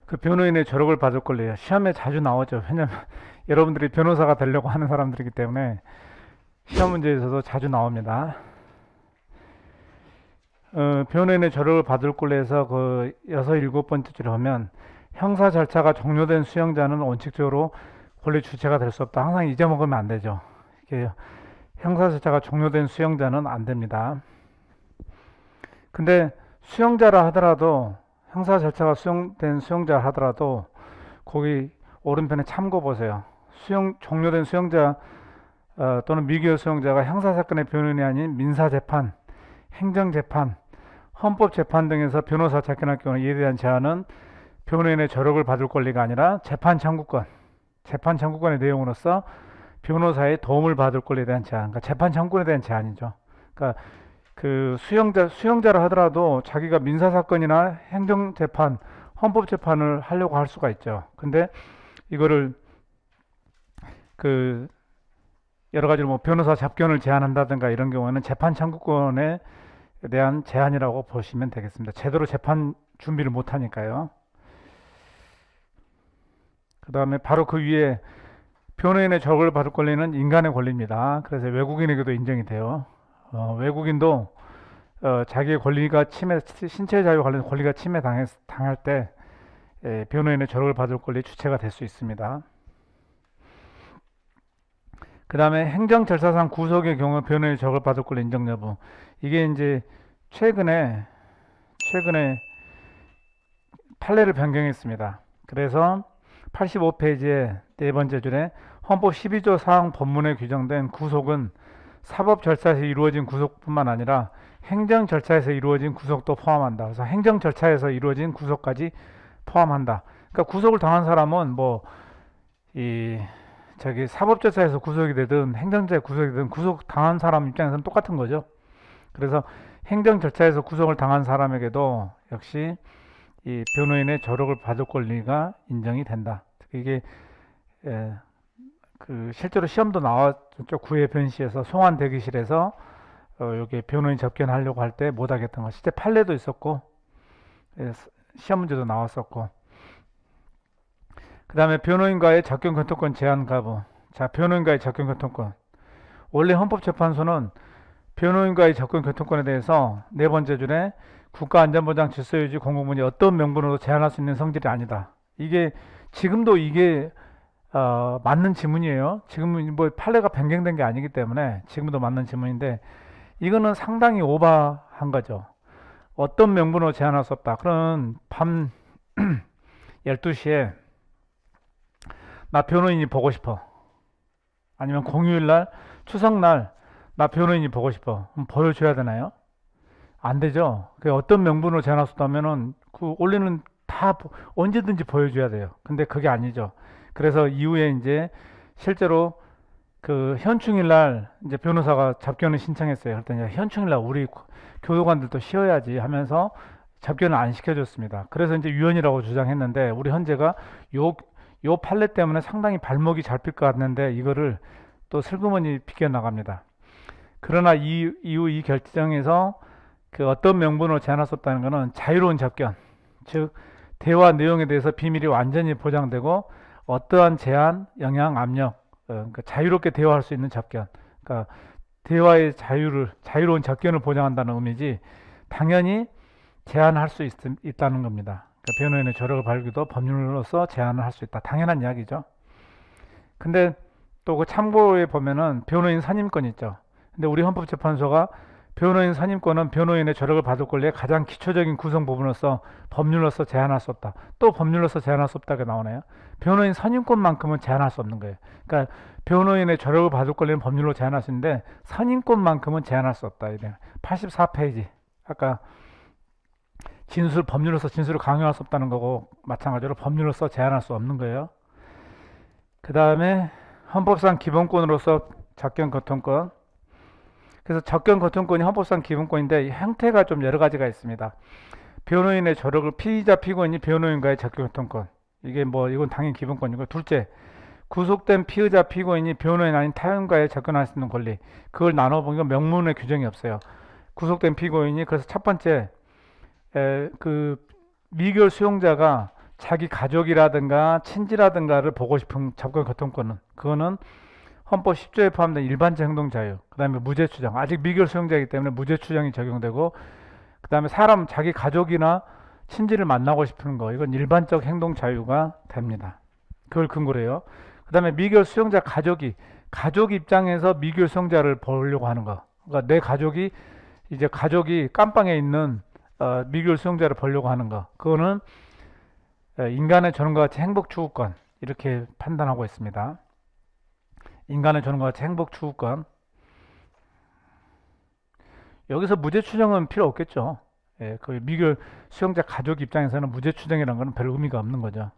그 변호인의 조력을 받을 권리요. 시험에 자주 나오죠. 왜냐면 여러분들이 변호사가 되려고 하는 사람들이기 때문에 시험 문제에서도 자주 나옵니다. 변호인의 조력을 받을 권리에서 그 여섯 일곱 번째 줄에 보면 형사 절차가 종료된 수용자는 원칙적으로 권리 주체가 될 수 없다. 항상 잊어먹으면 안 되죠. 이게 형사 절차가 종료된 수용자는 안 됩니다. 근데 수용자라 하더라도 형사 절차가 수용된 수용자 하더라도 거기 오른편에 참고 보세요. 종료된 수용자 또는 미기업 수용자가 형사사건의 변호인이 아닌 민사재판, 행정재판, 헌법재판 등에서 변호사 접견할 경우 이에 대한 제한은 변호인의 조력을 받을 권리가 아니라 재판 청구권의 내용으로서 변호사의 도움을 받을 권리에 대한 제한, 그러니까 재판 청구권에 대한 제한이죠. 그러니까 그 수용자라 하더라도 자기가 민사사건이나 행정재판, 헌법재판을 하려고 할 수가 있죠. 근데 이거를 그 여러 가지로 뭐 변호사 접견을 제한한다든가 이런 경우에는 재판 청구권에 대한 제한이라고 보시면 되겠습니다. 제대로 재판 준비를 못 하니까요. 그 다음에 바로 그 위에 변호인의 조력을 받을 권리는 인간의 권리입니다. 그래서 외국인에게도 인정이 돼요. 외국인도 자기의 권리가 신체 자유 관련 권리가 당할 때 변호인의 조력을 받을 권리 주체가 될 수 있습니다. 그 다음에 행정절차상 구속의 경우 변호인의 조력을 받을 권리 인정 여부. 이게 이제 최근에 판례를 변경했습니다. 그래서 85페이지의 네 번째 줄에 헌법 12조 사항 법문에 규정된 구속은 사법 절차에서 이루어진 구속뿐만 아니라 행정 절차에서 이루어진 구속도 포함한다. 그래서 행정 절차에서 이루어진 구속까지 포함한다. 그러니까 구속을 당한 사람은 뭐 이 저기 사법 절차에서 구속이 되든 행정절차에 구속이 되든 구속 당한 사람 입장에서는 똑같은 거죠. 그래서 행정 절차에서 구속을 당한 사람에게도 역시 이 변호인의 조력을 받을 권리가 인정이 된다. 이게 그 실제로 시험도 나왔죠. 구회 변시에서 송환 대기실에서 여기 변호인 접견하려고 할 때 못하겠던 거. 실제 판례도 있었고 시험 문제도 나왔었고. 그 다음에 변호인과의 접견 교통권 제한 가부. 자, 변호인과의 접견 교통권. 원래 헌법재판소는 변호인과의 접근 교통권에 대해서 네 번째 줄에 국가안전보장 질서유지 공공문이 어떤 명분으로 제한할 수 있는 성질이 아니다. 이게 지금도 이게 맞는 지문이에요. 지금은 뭐 판례가 변경된 게 아니기 때문에 지금도 맞는 지문인데 이거는 상당히 오버한 거죠. 어떤 명분으로 제한할 수 없다. 그런 밤 12시에 나 변호인이 보고 싶어. 아니면 공휴일날, 추석날 나 변호인이 보고 싶어. 그럼 보여줘야 되나요? 안 되죠. 그 어떤 명분으로 제한할 수 없다면은 그 원래는 다 언제든지 보여줘야 돼요. 근데 그게 아니죠. 그래서 이후에 이제 실제로 그 현충일날 이제 변호사가 접견을 신청했어요. 그랬더니 현충일날 우리 교도관들도 쉬어야지 하면서 접견을 안 시켜줬습니다. 그래서 이제 위헌이라고 주장했는데 우리 헌재가 요 판례 때문에 상당히 발목이 잡힐 것 같는데 이거를 또 슬그머니 비껴나갑니다. 그러나 이후 이 결정에서 그 어떤 명분으로 제한할 수 없다는 것은 자유로운 접견, 즉 대화 내용에 대해서 비밀이 완전히 보장되고 어떠한 제한, 영향, 압력, 그러니까 자유롭게 대화할 수 있는 접견, 그러니까 대화의 자유로운 접견을 보장한다는 의미지 당연히 제한할 수 있다는 겁니다. 그러니까 변호인의 조력을 발기도 법률로서 제한을 할 수 있다. 당연한 이야기죠. 근데 또 그 참고에 보면은 변호인 선임권 있죠. 근데 우리 헌법재판소가 변호인 선임권은 변호인의 조력을 받을 권리의 가장 기초적인 구성 부분으로서 법률로서 제한할 수 없다. 또 법률로서 제한할 수 없다고 나오네요. 변호인 선임권만큼은 제한할 수 없는 거예요. 그러니까 변호인의 조력을 받을 권리는 법률로 제한할 수 있는데 선임권만큼은 제한할 수 없다. 84페이지. 아까 법률로서 진술을 강요할 수 없다는 거고 마찬가지로 법률로서 제한할 수 없는 거예요. 그 다음에 헌법상 기본권으로서 접견 거통권. 그래서 접견 거통권이 헌법상 기본권인데 형태가 좀 여러 가지가 있습니다. 변호인의 조력을 피의자 피고인이 변호인과의 접견 거통권. 이건 당연히 기본권이고 둘째 구속된 피의자 피고인이 변호인 아닌 타인과의 접견할 수 있는 권리. 그걸 나눠보니까 명문의 규정이 없어요. 구속된 피고인이 그래서 첫 번째 그 미결 수용자가 자기 가족이라든가 친지라든가를 보고 싶은 접근 교통권은 그거는 헌법 10조에 포함된 일반적 행동 자유, 그 다음에 무죄 추정, 아직 미결 수용자이기 때문에 무죄 추정이 적용되고, 그 다음에 사람 자기 가족이나 친지를 만나고 싶은 거, 이건 일반적 행동 자유가 됩니다. 그걸 근거로 해요. 그 다음에 미결 수용자 가족 입장에서 미결 수용자를 보려고 하는 거, 그러니까 내 가족이 이제 가족이 깜빵에 있는 미결 수용자를 보려고 하는 거, 그거는 인간의 존엄과 가치 행복 추구권, 이렇게 판단하고 있습니다. 인간의 존엄과 가치 행복 추구권. 여기서 무죄 추정은 필요 없겠죠. 예, 그 미결 수용자 가족 입장에서는 무죄 추정이라는 것은 별 의미가 없는 거죠.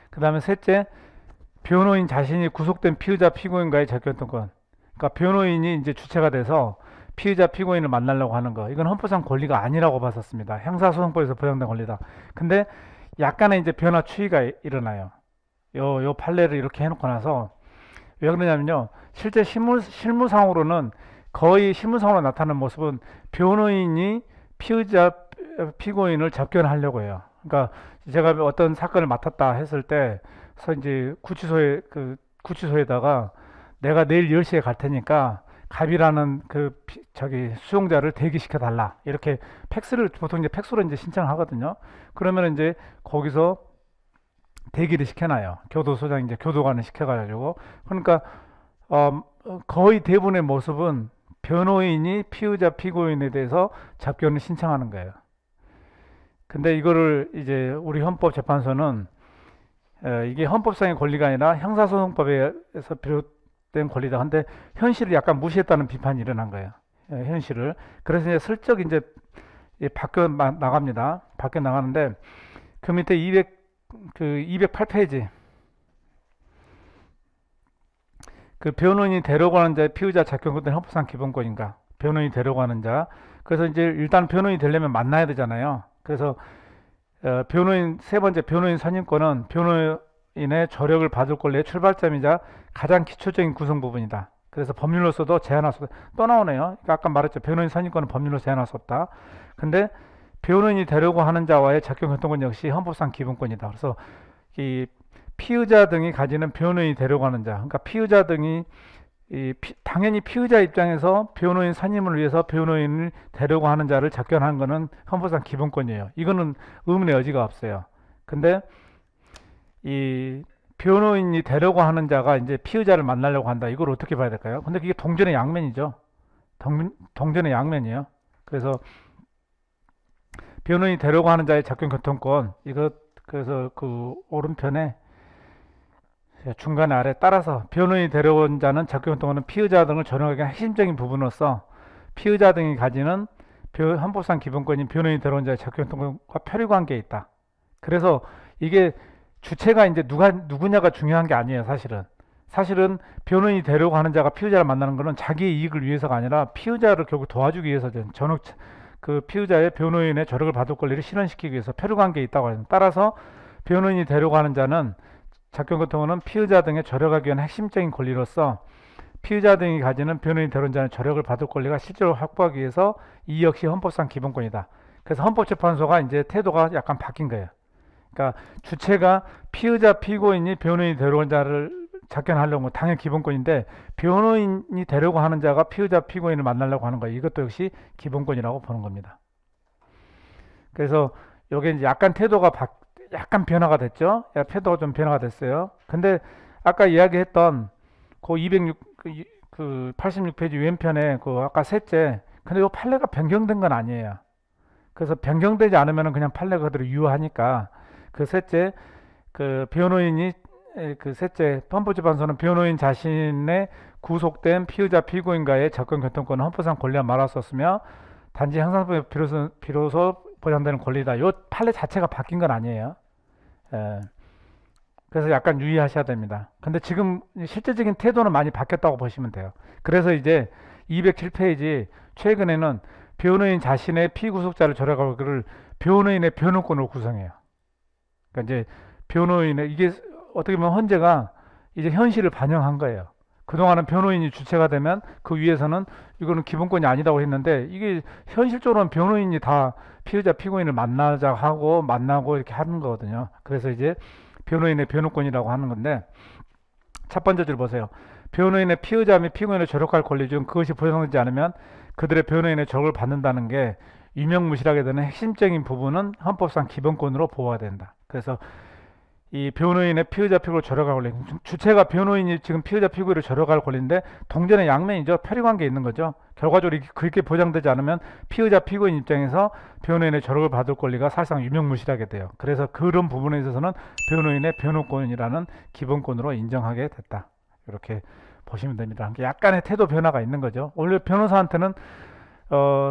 그 다음에 셋째, 변호인 자신이 구속된 피의자 피고인과의 접견권. 그러니까 변호인이 이제 주체가 돼서 피의자 피고인을 만나려고 하는 거, 이건 헌법상 권리가 아니라고 봤었습니다. 형사소송법에서 보장된 권리다. 근데 약간의 이제 변화 추이가 일어나요. 요 판례를 이렇게 해놓고 나서 왜 그러냐면요, 실제 실무상으로는 거의 실무상으로 나타나는 모습은 변호인이 피의자 피고인을 접견하려고 해요. 그러니까 제가 어떤 사건을 맡았다 했을 때, 그래서 이제 구치소에다가 내가 내일 10시에 갈 테니까 갑이라는 수용자를 대기시켜 달라, 이렇게 팩스를 보통 이제 팩스로 이제 신청하거든요. 그러면 이제 거기서 대기를 시켜놔요. 교도소장 이제 교도관을 시켜가지고. 그러니까 거의 대부분의 모습은 변호인이 피의자 피고인에 대해서 접견을 신청하는 거예요. 근데 이거를 이제 우리 헌법재판소는 이게 헌법상의 권리가 아니라 형사소송법에서 비롯된 권리다. 근데 현실을 약간 무시했다는 비판이 일어난 거예요. 현실을. 그래서 이제 슬쩍 이제 밖에 나갑니다. 밖에 나가는데 그 밑에 208페이지. 그 변호인이 데려가는 자의 피의자 접견권은 헌법상 기본권인가? 변호인이 데려가는 자. 그래서 이제 일단 변호인이 되려면 만나야 되잖아요. 그래서 변호인 세 번째, 변호인 선임권은 변호인의 조력을 받을 권리의 출발점이자 가장 기초적인 구성 부분이다. 그래서 법률로서도 제한할 수 없다. 또 나오네요. 그러니까 아까 말했죠. 변호인 선임권은 법률로 제한할 수 없다. 근데 변호인이 되려고 하는 자와의 접견 교통권 역시 헌법상 기본권이다. 그래서 이 피의자 등이 가지는 변호인이 되려고 하는 자, 그러니까 피의자 등이 당연히 피의자 입장에서 변호인 선임을 위해서 변호인을 되려고 하는 자를 접견하는 것은 헌법상 기본권이에요. 이거는 의문의 여지가 없어요. 근데 이 변호인이 되려고 하는 자가 이제 피의자를 만나려고 한다. 이걸 어떻게 봐야 될까요? 근데 그게 동전의 양면이죠. 동전의 양면이에요. 그래서 변호인이 되려고 하는 자의 접견 교통권, 그래서 그 오른편에 중간에 아래 따라서 변호인이 데려온 자는 접견 교통권은 피의자 등을 조력하기 위한 핵심적인 부분으로서 피의자 등이 가지는 헌법상 기본권인 변호인이 데려온 자의 접견 교통권과 표류관계에 있다. 그래서 이게 주체가 이제 누구냐가 중요한 게 아니에요. 사실은 변호인이 데려고 하는 자가 피의자를 만나는 것은 자기의 이익을 위해서가 아니라 피의자를 결국 도와주기 위해서죠. 그 피의자의 변호인의 조력을 받을 권리를 실현시키기 위해서 표류관계에 있다고 합니다. 따라서 변호인이 데려고 하는 자는 접견 교통권은 피의자 등의 조력하기 위한 핵심적인 권리로서 피의자 등이 가지는 변호인이 데려온 자는 조력을 받을 권리가 실제로 확보하기 위해서 이 역시 헌법상 기본권이다. 그래서 헌법재판소가 이제 태도가 약간 바뀐 거예요. 그러니까 주체가 피의자 피고인이 변호인이 데려온 자를 접견하려고 당연히 기본권인데, 변호인이 되려고 하는 자가 피의자 피고인을 만나려고 하는 거예요. 이것도 역시 기본권이라고 보는 겁니다. 그래서 여기 이제 약간 태도가 약간 변화가 됐죠. 태도가 좀 변화가 됐어요. 근데 아까 이야기했던 그 86페이지 왼편에 그 아까 셋째, 근데 이 판례가 변경된 건 아니에요. 그래서 변경되지 않으면 그냥 판례가 그대로 유효하니까 그 셋째, 그 변호인이 그 셋째, 헌법재판소는 변호인 자신의 구속된 피의자 피고인과의 접견 교통권은 헌법상 권리와 말할 수 없으며 단지 형사법에 비로소 보장되는 권리다. 이 판례 자체가 바뀐 건 아니에요. 그래서 약간 유의하셔야 됩니다. 근데 지금 실제적인 태도는 많이 바뀌었다고 보시면 돼요. 그래서 이제 207페이지 최근에는 변호인 자신의 피구속자를 조력하고를 변호인의 변호권으로 구성해요. 그러니까 이제 변호인의, 이게 어떻게 보면 헌재가 이제 현실을 반영한 거예요. 그동안은 변호인이 주체가 되면 그 위에서는 이거는 기본권이 아니라고 했는데, 이게 현실적으로는 변호인이 다 피의자 피고인을 만나자 하고 만나고 이렇게 하는 거거든요. 그래서 이제 변호인의 변호권이라고 하는 건데, 첫 번째 줄 보세요. 변호인의 피의자 및 피고인을 조력할 권리 중 그것이 보장되지 않으면 그들의 변호인의 조력을 받는다는 게 유명무실하게 되는 핵심적인 부분은 헌법상 기본권으로 보호가 된다. 그래서 이 변호인의 피의자 피고를 조력할 권리, 주체가 변호인이 지금 피의자 피고를 조력할 권리인데 동전의 양면이죠. 편리관계에 있는 거죠. 결과적으로 그렇게 보장되지 않으면 피의자 피고인 입장에서 변호인의 조력을 받을 권리가 사실상 유명무실하게 돼요. 그래서 그런 부분에 있어서는 변호인의 변호권이라는 기본권으로 인정하게 됐다. 이렇게 보시면 됩니다. 약간의 태도 변화가 있는 거죠. 원래 변호사한테는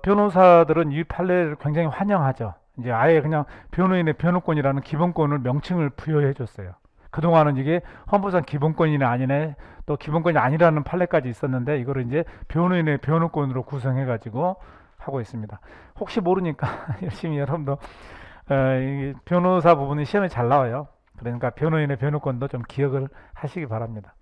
변호사들은 이 판례를 굉장히 환영하죠. 이제 아예 그냥 변호인의 변호권이라는 기본권을 명칭을 부여해 줬어요. 그동안은 이게 헌법상 기본권이나 아니네, 또 기본권이 아니라는 판례까지 있었는데, 이거를 이제 변호인의 변호권으로 구성해 가지고 하고 있습니다. 혹시 모르니까 열심히 여러분도 이 변호사 부분이 시험에 잘 나와요. 그러니까 변호인의 변호권도 좀 기억을 하시기 바랍니다.